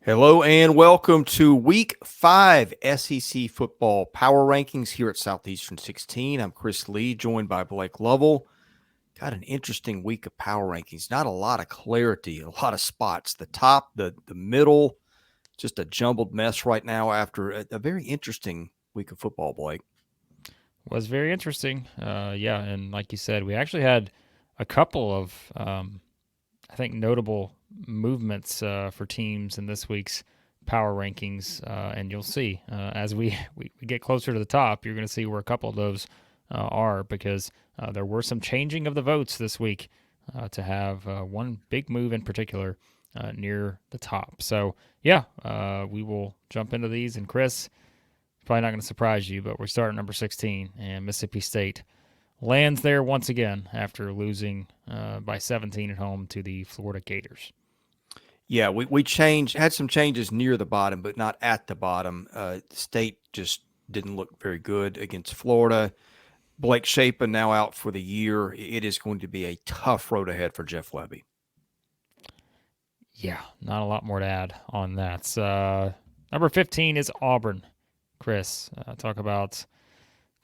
Hello and welcome to Week 5 SEC Football Power Rankings here at Southeastern 16. I'm Chris Lee, joined by Blake Lovell. Got an interesting week of power rankings. Not a lot of clarity, a lot of spots. The top, the middle, just a jumbled mess right now after a very interesting week of football, Blake. Was very interesting. And like you said, we actually had a couple of, I think, notable movements for teams in this week's power rankings, and you'll see as we get closer to the top, you're going to see where a couple of those are because there were some changing of the votes this week to have one big move in particular near the top. So, we will jump into these. And Chris, probably not going to surprise you, but we're starting number 16, and Mississippi State lands there once again after losing by 17 at home to the Florida Gators. Yeah, we had some changes near the bottom, but not at the bottom. State just didn't look very good against Florida. Blake Shapen now out for the year. It is going to be a tough road ahead for Jeff Lebby. Yeah, not a lot more to add on that. Number 15 is Auburn. Chris, talk about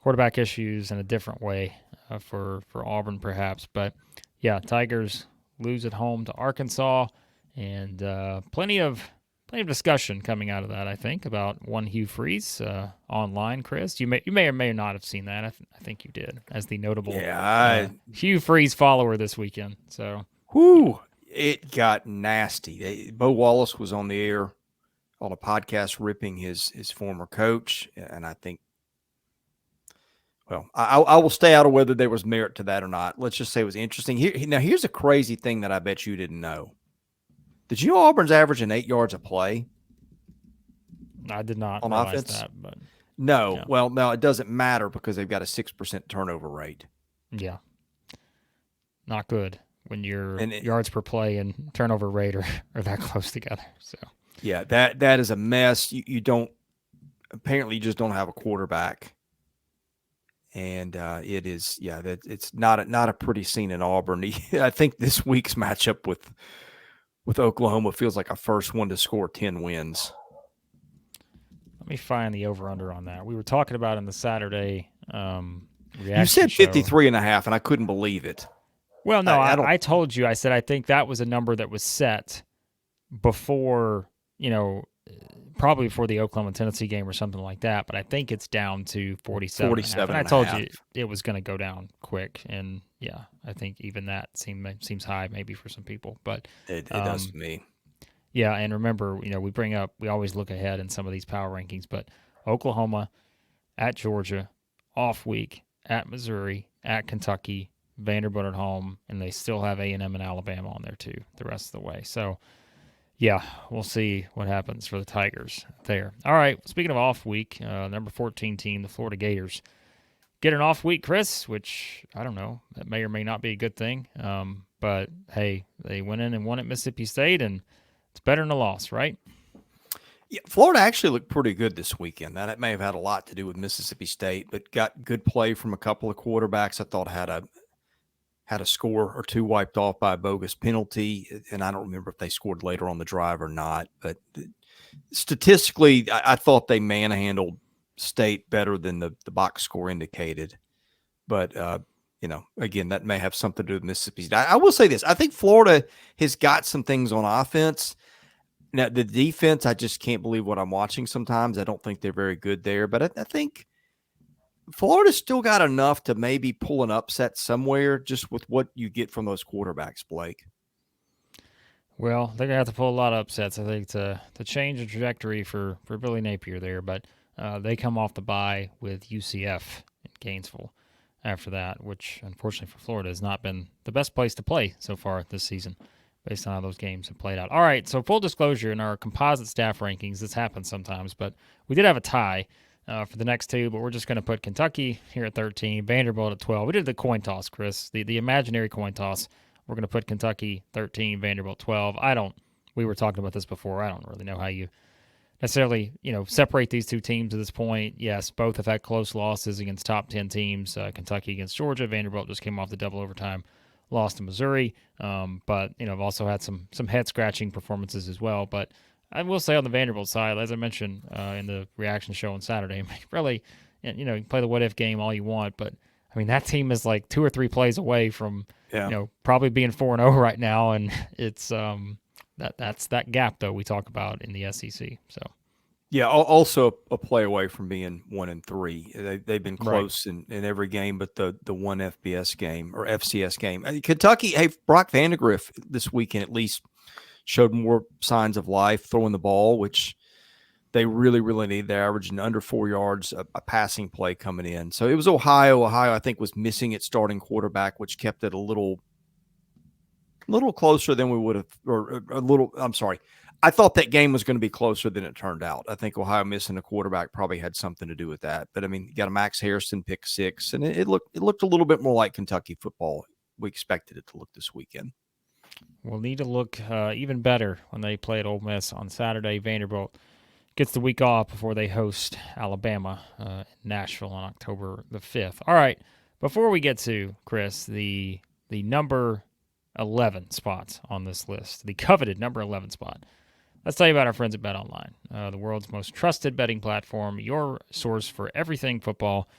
quarterback issues in a different way for Auburn, perhaps. But yeah, Tigers lose at home to Arkansas, and plenty of discussion coming out of that. I think about one Hugh Freeze online. Chris, you may or may not have seen that. I think you did, as the notable Hugh Freeze follower this weekend. So, it got nasty. Bo Wallace was on the air on a podcast ripping his former coach, and I think, well, I will stay out of whether there was merit to that or not. Let's just say it was interesting. Here's a crazy thing that I bet you didn't know. Did you know Auburn's averaging 8 yards a play? I did not on realize offense. that, but no. Yeah. Well, no, it doesn't matter because they've got a 6% turnover rate. Yeah, not good when your yards per play and turnover rate are that close together. So yeah, that is a mess. You don't apparently you just don't have a quarterback, and it is that it's not a pretty scene in Auburn. I think this week's matchup with Oklahoma feels like a first one to score 10 wins. Let me find the over-under on that. We were talking about in the Saturday reaction You said 53.5, and I couldn't believe it. Well, no, I told you. I said I think that was a number that was set before, probably before the Oklahoma-Tennessee game or something like that. But I think it's down to 47. And I told you it was going to go down quick. And, yeah, I think even that seems high maybe for some people. But it does to me. Yeah, and remember, we always look ahead in some of these power rankings, but Oklahoma, at Georgia, off week, at Missouri, at Kentucky, Vanderbilt at home, and they still have A&M and Alabama on there too the rest of the way. So, yeah, we'll see what happens for the Tigers there. All right, speaking of off week, number 14 team, the Florida Gators, get an off week, Chris, which, I don't know, that may or may not be a good thing. But, hey, they went in and won at Mississippi State, and it's better than a loss, right? Yeah, Florida actually looked pretty good this weekend. That may have had a lot to do with Mississippi State, but got good play from a couple of quarterbacks. I thought had a score or two wiped off by a bogus penalty, and I don't remember if they scored later on the drive or not. But statistically, I thought they manhandled State better than the box score indicated. But again, that may have something to do with Mississippi State. I will say this: I think Florida has got some things on offense. Now, the defense, I just can't believe what I'm watching sometimes. I don't think they're very good there. But I think Florida's still got enough to maybe pull an upset somewhere just with what you get from those quarterbacks, Blake. Well, they're going to have to pull a lot of upsets, I think, to change the trajectory for Billy Napier there. But they come off the bye with UCF in Gainesville after that, which, unfortunately for Florida, has not been the best place to play so far this season, based on how those games have played out. All right, so full disclosure, in our composite staff rankings, this happens sometimes, but we did have a tie for the next two, but we're just going to put Kentucky here at 13, Vanderbilt at 12. We did the coin toss, Chris, the imaginary coin toss. We're going to put Kentucky 13, Vanderbilt 12. We were talking about this before. I don't really know how you necessarily, separate these two teams at this point. Yes, both have had close losses against top 10 teams. Kentucky against Georgia. Vanderbilt just came off the double overtime loss to Missouri. But, I've also had some head-scratching performances as well. But I will say on the Vanderbilt side, as I mentioned in the reaction show on Saturday, really, you know, you can play the what if game all you want, but I mean that team is like 2 or 3 plays away from, Yeah. probably being 4-0 right now, and it's that's that gap though we talk about in the SEC. So Yeah, also a play away from being 1-3. They've been right. close in every game, but the one FBS game or FCS game. Kentucky, hey, Brock Vandagriff this weekend at least showed more signs of life throwing the ball, which they really, really need. They're averaging under 4 yards a passing play coming in. So it was Ohio. Ohio, I think, was missing its starting quarterback, which kept it a little closer than we would have, or a little. I'm sorry. I thought that game was going to be closer than it turned out. I think Ohio missing a quarterback probably had something to do with that. But I mean, you got a Max Harrison pick six, and it looked a little bit more like Kentucky football. We expected it to look this weekend. Will need to look even better when they play at Ole Miss on Saturday. Vanderbilt gets the week off before they host Alabama in Nashville on October the 5th. All right, before we get to, Chris, the number 11 spots on this list, the coveted number 11 spot, let's tell you about our friends at BetOnline, the world's most trusted betting platform, your source for everything football.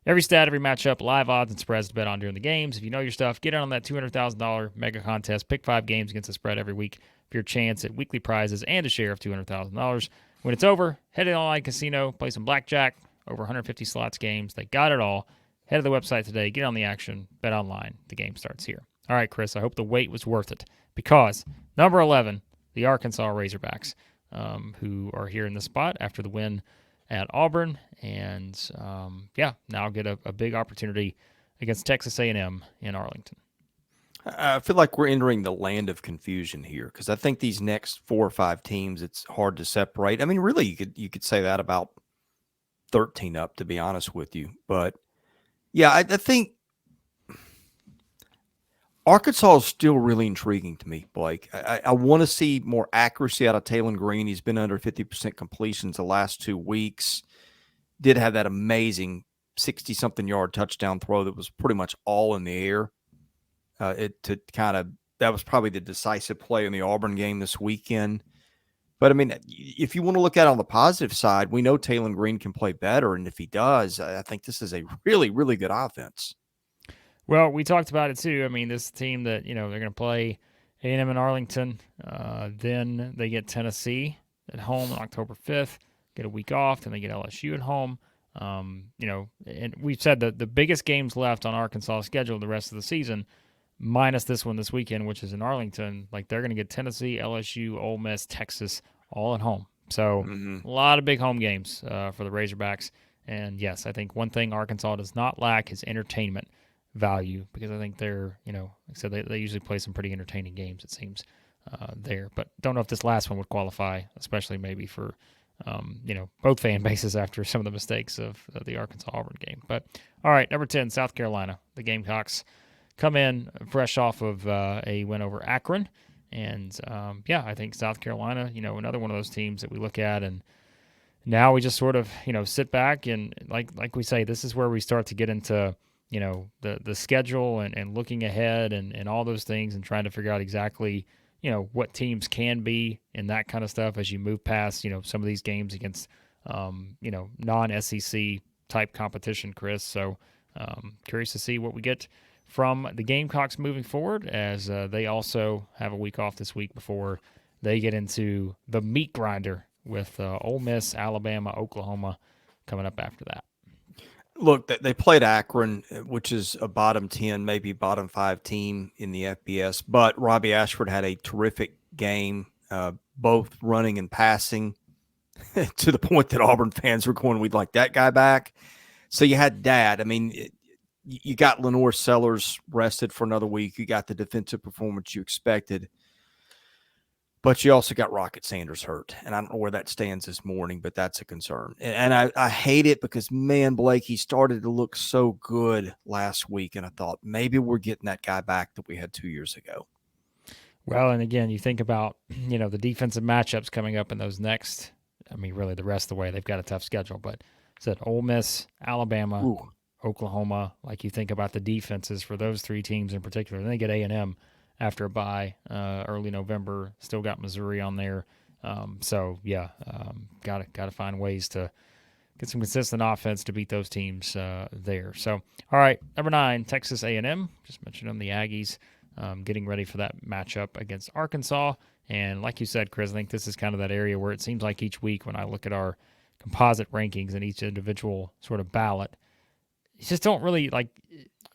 Every stat, every matchup, live odds and spreads to bet on during the games. If you know your stuff, get in on that $200,000 mega contest. Pick 5 games against the spread every week for your chance at weekly prizes and a share of $200,000. When it's over, head to the online casino, play some blackjack, over 150 slots games. They got it all. Head to the website today, get on the action, bet online. The game starts here. All right, Chris, I hope the wait was worth it because number 11, the Arkansas Razorbacks, who are here in the spot after the win at Auburn, and now get a big opportunity against Texas A&M in Arlington. I feel like we're entering the land of confusion here because I think these next 4 or 5 teams, it's hard to separate. I mean, really, you could say that about 13 up, to be honest with you. But yeah, I think Arkansas is still really intriguing to me, Blake. I want to see more accuracy out of Taylen Green. He's been under 50% completions the last 2 weeks. Did have that amazing 60-something yard touchdown throw that was pretty much all in the air. That was probably the decisive play in the Auburn game this weekend. But I mean, if you want to look at it on the positive side, we know Taylen Green can play better, and if he does, I think this is a really, really good offense. Well, we talked about it too. I mean, this team that they're going to play A&M in Arlington, then they get Tennessee at home on October 5th, get a week off, then they get LSU at home. And we've said that the biggest games left on Arkansas' schedule the rest of the season, minus this one this weekend, which is in Arlington, like they're going to get Tennessee, LSU, Ole Miss, Texas, all at home. So a lot of big home games for the Razorbacks. And yes, I think one thing Arkansas does not lack is entertainment value because I think they're, like I said, they usually play some pretty entertaining games, it seems, there. But don't know if this last one would qualify, especially maybe for, both fan bases after some of the mistakes of the Arkansas-Auburn game. But, all right, number 10, South Carolina. The Gamecocks come in fresh off of a win over Akron. And, I think South Carolina, another one of those teams that we look at and now we just sort of, sit back and like we say, this is where we start to get into – the schedule and looking ahead and all those things and trying to figure out exactly, what teams can be and that kind of stuff as you move past, some of these games against, non-SEC type competition, Chris. So curious to see what we get from the Gamecocks moving forward as they also have a week off this week before they get into the meat grinder with Ole Miss, Alabama, Oklahoma coming up after that. Look, they played Akron, which is a bottom 10, maybe bottom 5 team in the FBS, but Robbie Ashford had a terrific game, both running and passing to the point that Auburn fans were going, we'd like that guy back. So you had that. I mean, you got Lenore Sellers rested for another week. You got the defensive performance you expected. But you also got Rocket Sanders hurt, and I don't know where that stands this morning, but that's a concern. And I hate it because, man, Blake, he started to look so good last week, and I thought maybe we're getting that guy back that we had 2 years ago. Well, and again, you think about, the defensive matchups coming up in those next, really the rest of the way. They've got a tough schedule, but said Ole Miss, Alabama, Oklahoma, like you think about the defenses for those 3 teams in particular. Then they get A&M after a bye early November. Still got Missouri on there So yeah, gotta find ways to get some consistent offense to beat those teams there. So all right, number 9, Texas A&M. Just mentioned them, the Aggies, getting ready for that matchup against Arkansas. And like you said, Chris, I think this is kind of that area where it seems like each week when I look at our composite rankings and each individual sort of ballot, you just don't really like.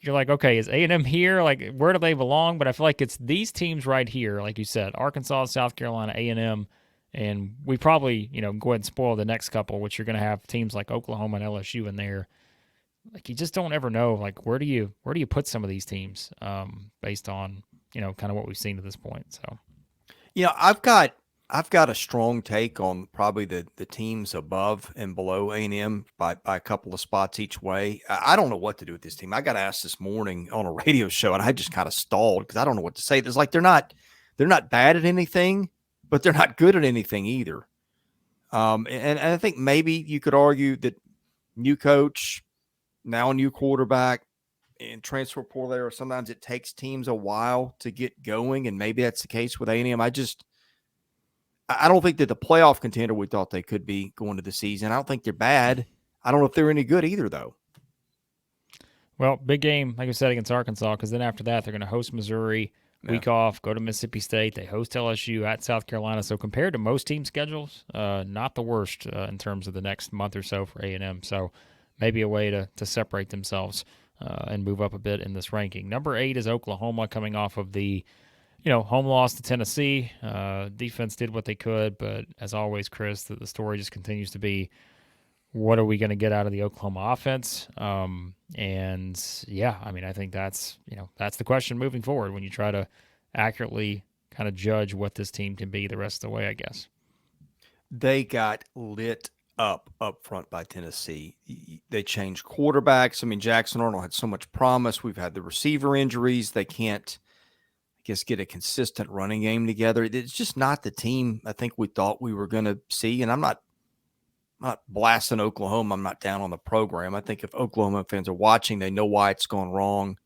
You're like, okay, is A&M here? Like, where do they belong? But I feel like it's these teams right here, like you said, Arkansas, South Carolina, A&M, and we probably, go ahead and spoil the next couple, which you're going to have teams like Oklahoma and LSU in there. Like, you just don't ever know, like, where do you put some of these teams based on, kind of what we've seen to this point. So, I've got a strong take on probably the teams above and below A&M by a couple of spots each way. I don't know what to do with this team. I got asked this morning on a radio show, and I just kind of stalled because I don't know what to say. There's like they're not bad at anything, but they're not good at anything either. And I think maybe you could argue that new coach, now a new quarterback, and transfer portal there, sometimes it takes teams a while to get going, and maybe that's the case with A&M. I don't think they're the playoff contender we thought they could be going to the season. I don't think they're bad. I don't know if they're any good either, though. well, big game, like I said, against Arkansas, because then after that, they're going to host Missouri, week off, go to Mississippi State. They host LSU at South Carolina. So compared to most team schedules, not the worst in terms of the next month or so for A&M. So maybe a way to separate themselves and move up a bit in this ranking. Number 8 is Oklahoma, coming off of the home loss to Tennessee. Defense did what they could, but as always, Chris, the story just continues to be, what are we going to get out of the Oklahoma offense? And yeah, I mean, I think that's the question moving forward when you try to accurately kind of judge what this team can be the rest of the way, I guess. They got lit up front by Tennessee. They changed quarterbacks. I mean, Jackson Arnold had so much promise. We've had the receiver injuries. They can't, I guess, get a consistent running game together. It's just not the team I think we thought we were going to see. And I'm not blasting Oklahoma. I'm not down on the program. I think if Oklahoma fans are watching, they know why it's gone wrong.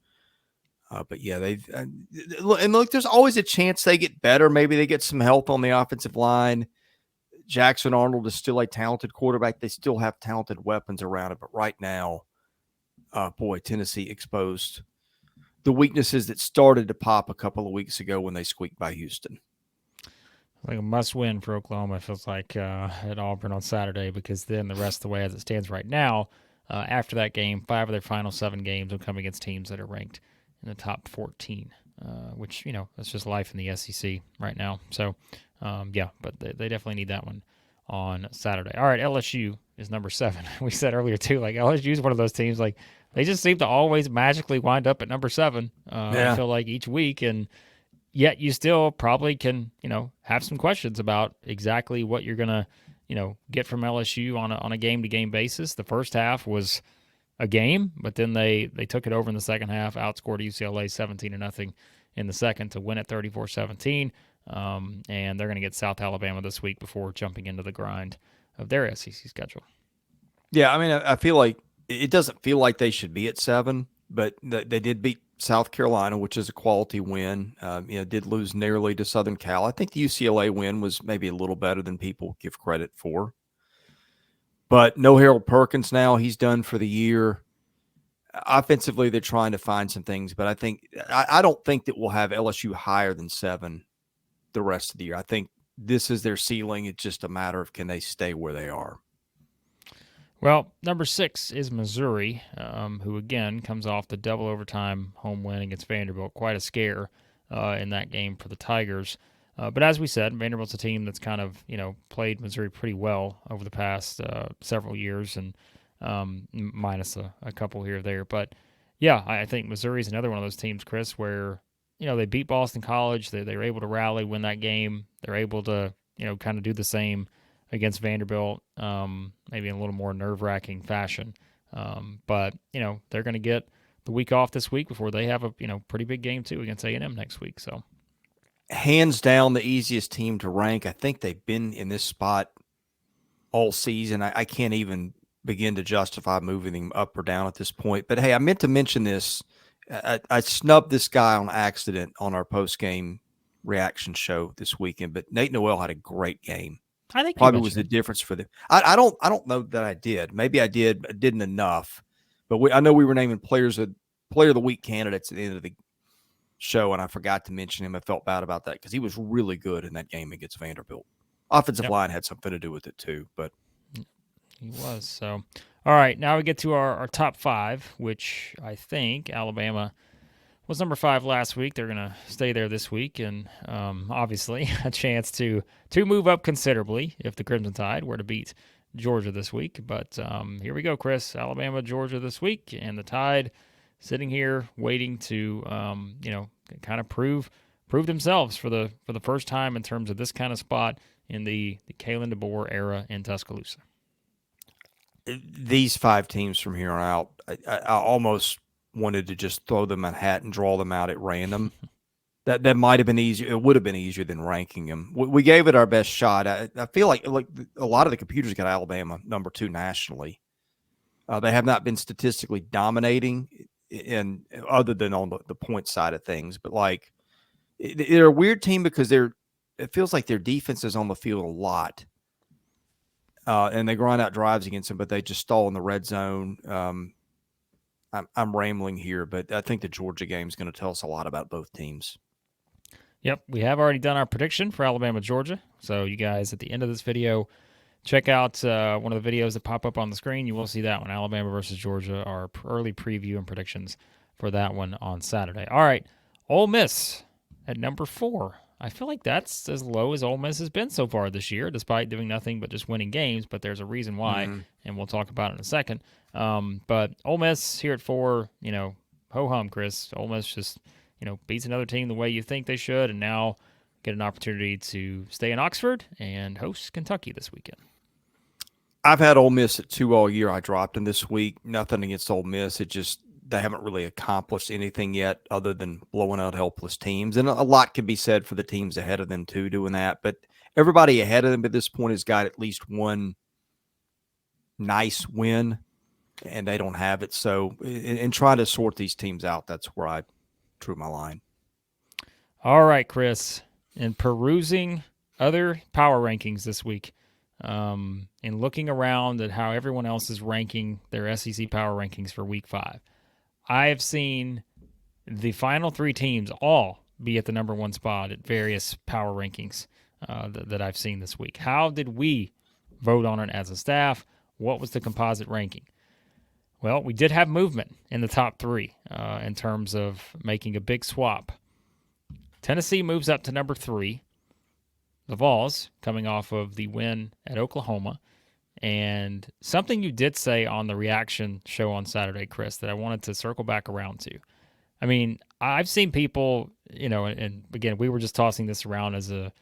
But yeah, and look, there's always a chance they get better. Maybe they get some help on the offensive line. Jackson Arnold is still a talented quarterback. They still have talented weapons around it. But right now, Tennessee exposed the weaknesses that started to pop a couple of weeks ago when they squeaked by Houston. Like a must-win for Oklahoma, it feels like, at Auburn on Saturday, because then the rest of the way as it stands right now, after that game, 5 of their final 7 games will come against teams that are ranked in the top 14, which, that's just life in the SEC right now. So, yeah, but they definitely need that one on Saturday. All right, LSU is number 7. We said earlier, too, like LSU is one of those teams, like they just seem to always magically wind up at number 7, I feel like, each week, and yet you still probably can, have some questions about exactly what you're going to, get from LSU on a game-to-game basis. The first half was a game, but then they took it over in the second half, outscored UCLA 17-0 in the second to win at 34-17. And they're going to get South Alabama this week before jumping into the grind of their SEC schedule. Yeah, I mean, I feel like it doesn't feel like they should be at 7, but they did beat South Carolina, which is a quality win. Did lose narrowly to Southern Cal. I think the UCLA win was maybe a little better than people give credit for. But no Harold Perkins now. He's done for the year. Offensively, they're trying to find some things, but I don't think that we'll have LSU higher than 7 the rest of the year. I think this is their ceiling. It's just a matter of can they stay where they are. Well, number 6 is Missouri, who, again, comes off the double overtime home win against Vanderbilt. Quite a scare in that game for the Tigers. But as we said, Vanderbilt's a team that's kind of, played Missouri pretty well over the past several years, and minus a couple here or there. But, yeah, I think Missouri's another one of those teams, Chris, where, they beat Boston College. They were able to rally, win that game. They're able to, kind of do the same against Vanderbilt, maybe in a little more nerve-wracking fashion. But, they're going to get the week off this week before they have a, pretty big game, too, against A&M next week. So, hands down, the easiest team to rank. I think they've been in this spot all season. I can't even begin to justify moving them up or down at this point. But, hey, I meant to mention this. I snubbed this guy on accident on our post-game reaction show this weekend, but Nate Noel had a great game. I think you Probably was mentioned the him. difference for them. I don't know that I did. Maybe I did, but didn't enough. But I know we were naming player of the week candidates at the end of the show, and I forgot to mention him. I felt bad about that because he was really good in that game against Vanderbilt. Offensive line had something to do with it too, but he was. So, all right, now we get to our top 5, which I think Alabama was number 5 last week. They're going to stay there this week, and obviously a chance to move up considerably if the Crimson Tide were to beat Georgia this week. But here we go, Chris. Alabama, Georgia this week, and the Tide sitting here waiting to kind of prove themselves for the first time in terms of this kind of spot in the Kalen DeBoer era in Tuscaloosa. these 5 teams from here on out, I almost wanted to just throw them a hat and draw them out at random. That might have been easier. It would have been easier than ranking them. We gave it our best shot. I feel like a lot of the computers got Alabama number 2 nationally. They have not been statistically dominating, in other than on the point side of things. But like, they're a weird team because it feels like their defense is on the field a lot. And they grind out drives against them, but they just stall in the red zone. I'm rambling here, but I think the Georgia game is going to tell us a lot about both teams. Yep, we have already done our prediction for Alabama, Georgia. So you guys, at the end of this video, check out one of the videos that pop up on the screen. You will see that one, Alabama versus Georgia, our early preview and predictions for that one on Saturday. All right, Ole Miss at number 4. I feel like that's as low as Ole Miss has been so far this year, despite doing nothing but just winning games. But there's a reason why, and we'll talk about it in a second. But Ole Miss here at 4, ho-hum, Chris. Ole Miss just, beats another team the way you think they should, and now get an opportunity to stay in Oxford and host Kentucky this weekend. I've had Ole Miss at 2 all year. I dropped them this week. Nothing against Ole Miss. They haven't really accomplished anything yet other than blowing out helpless teams. And a lot can be said for the teams ahead of them too, doing that. But everybody ahead of them at this point has got at least one nice win, and they don't have it. So in trying to sort these teams out, that's where I drew my line. All right, Chris. In perusing other power rankings this week, and looking around at how everyone else is ranking their SEC power rankings for week 5, I have seen the final 3 teams all be at the number 1 spot at various power rankings that I've seen this week. How did we vote on it as a staff? What was the composite ranking? Well, we did have movement in the top 3 in terms of making a big swap. Tennessee moves up to number 3. The Vols, coming off of the win at Oklahoma. And something you did say on the reaction show on Saturday, Chris, that I wanted to circle back around to. I mean, I've seen people, and again, we were just tossing this around as a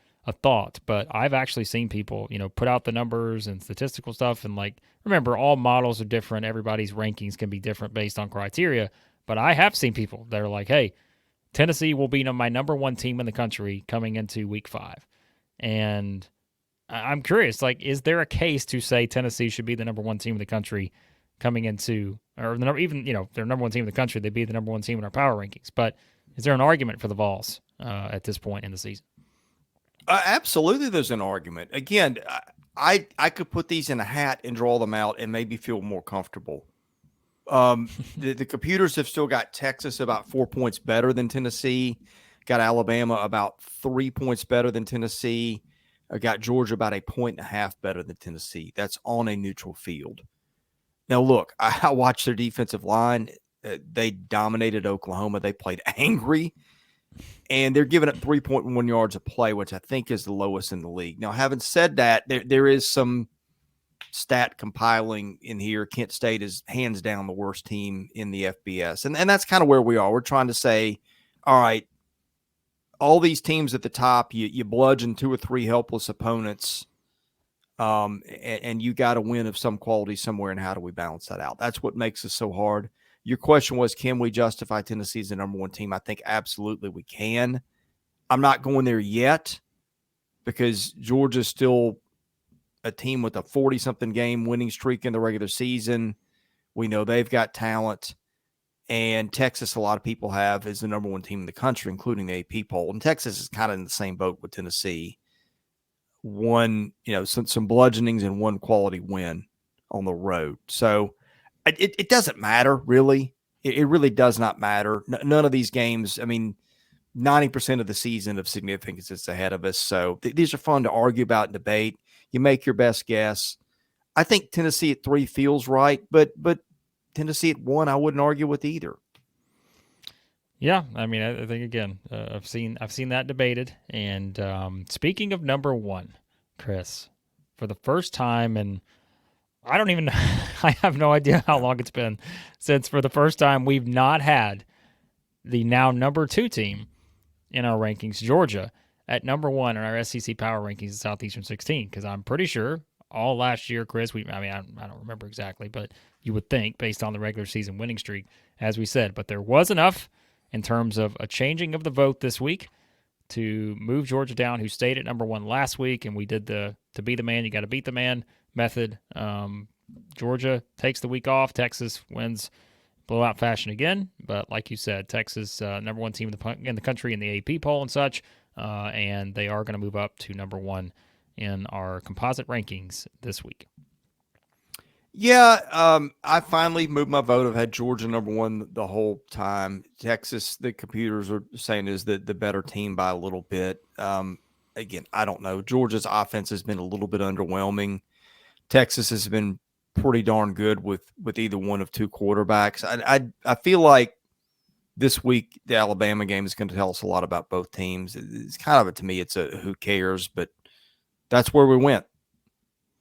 thought, but I've actually seen people, put out the numbers and statistical stuff. And remember, all models are different. Everybody's rankings can be different based on criteria. But I have seen people that are like, hey, Tennessee will be my number 1 team in the country coming into week 5. And I'm curious, is there a case to say Tennessee should be the number 1 team in the country coming into, or even, they're number 1 team in the country, they'd be the number 1 team in our power rankings. But is there an argument for the Vols at this point in the season? Absolutely, there's an argument. Again, I could put these in a hat and draw them out and maybe feel more comfortable. The computers have still got Texas about 4 points better than Tennessee, got Alabama about 3 points better than Tennessee. I got Georgia about 1.5 points better than Tennessee. That's on a neutral field. Now, look, I watched their defensive line. They dominated Oklahoma. They played angry, and they're giving up 3.1 yards a play, which I think is the lowest in the league. Now, having said that, there is some stat compiling in here. Kent State is hands down the worst team in the FBS, and that's kind of where we are. We're trying to say, all right, all these teams at the top, you bludgeon 2 or 3 helpless opponents, and you got a win of some quality somewhere, and how do we balance that out? That's what makes it so hard. Your question was, can we justify Tennessee as the number 1 team? I think absolutely we can. I'm not going there yet because Georgia's still a team with a 40-something game winning streak in the regular season. We know they've got talent. and Texas, a lot of people have as the number one team in the country, including the AP poll. And Texas is kind of in the same boat with Tennessee. One, some bludgeonings and one quality win on the road. So it doesn't matter, really. It really does not matter. None of these games, 90% of the season of significance is ahead of us. So these are fun to argue about and debate. You make your best guess. I think Tennessee at 3 feels right, but Tennessee at 1, I wouldn't argue with either. Yeah, I think again, I've seen that debated. And speaking of number 1, Chris, for the first time, and I don't even, I have no idea how long it's been since for the first time we've not had the now number 2 team in our rankings, Georgia, at number 1 in our SEC power rankings in Southeastern 16. Because I'm pretty sure all last year, Chris, I don't remember exactly, but you would think based on the regular season winning streak, as we said. But there was enough in terms of a changing of the vote this week to move Georgia down, who stayed at number 1 last week, and we did the to be the man, you got to beat the man method. Georgia takes the week off. Texas wins blowout fashion again. But like you said, Texas, number 1 team in the country in the AP poll and such, and they are going to move up to number 1 in our composite rankings this week. Yeah, I finally moved my vote. I've had Georgia number 1 the whole time. Texas, the computers are saying, is the better team by a little bit. Again, I don't know. Georgia's offense has been a little bit underwhelming. Texas has been pretty darn good with either one of 2 quarterbacks. I feel like this week the Alabama game is going to tell us a lot about both teams. It's kind of to me, it's a who cares, but that's where we went.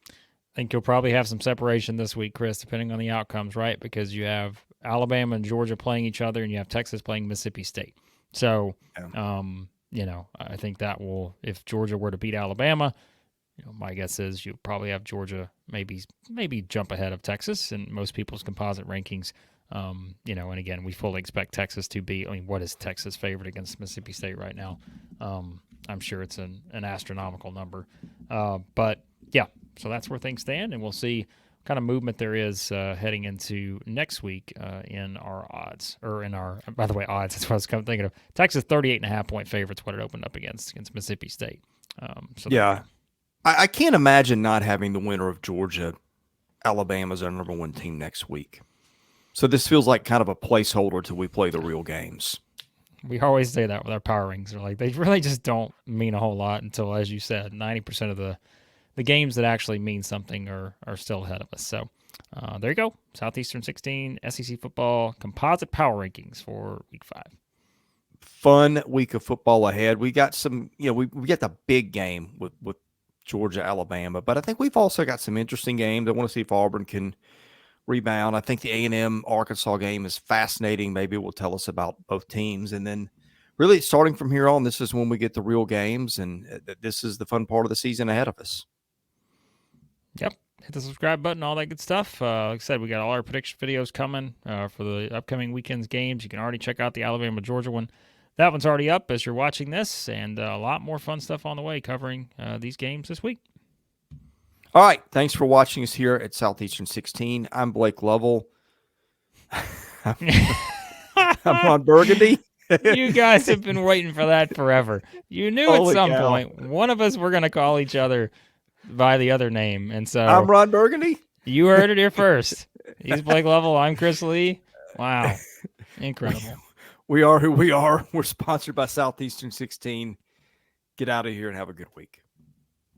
I think you'll probably have some separation this week, Chris, depending on the outcomes, right? Because you have Alabama and Georgia playing each other, and you have Texas playing Mississippi State. So, I think that will, if Georgia were to beat Alabama, my guess is you probably have Georgia maybe jump ahead of Texas in most people's composite rankings. And again, we fully expect Texas to be. What is Texas favorite against Mississippi State right now? I'm sure it's an astronomical number. But yeah, so that's where things stand, and we'll see what kind of movement there is heading into next week in our odds, or in our, by the way, odds. That's what I was kind of thinking of. Texas 38.5-point favorites, what it opened up against Mississippi State. Yeah. I can't imagine not having the winner of Georgia, Alabama as our number 1 team next week. So this feels like kind of a placeholder till we play the real games. We always say that with our power rings. They really just don't mean a whole lot until, as you said, 90% of the games that actually mean something are still ahead of us. So there you go. Southeastern 16, SEC football, composite power rankings for week 5. Fun week of football ahead. We got some, we got the big game with Georgia, Alabama, but I think we've also got some interesting games. I want to see if Auburn can rebound. I think the A&M Arkansas game is fascinating. Maybe it will tell us about both teams. And then really starting from here on, this is when we get the real games, and this is the fun part of the season ahead of us. Yep. Hit the subscribe button, all that good stuff. Like I said, we got all our prediction videos coming for the upcoming weekend's games. You can already check out the Alabama-Georgia one. That one's already up as you're watching this, and a lot more fun stuff on the way covering these games this week. All right. Thanks for watching us here at Southeastern 16. I'm Blake Lovell. I'm Ron Burgundy. You guys have been waiting for that forever. You knew at some point one of us were going to call each other by the other name. And so I'm Ron Burgundy. You heard it here first. He's Blake Lovell. I'm Chris Lee. Wow. Incredible. We are who we are. We're sponsored by Southeastern 16. Get out of here and have a good week.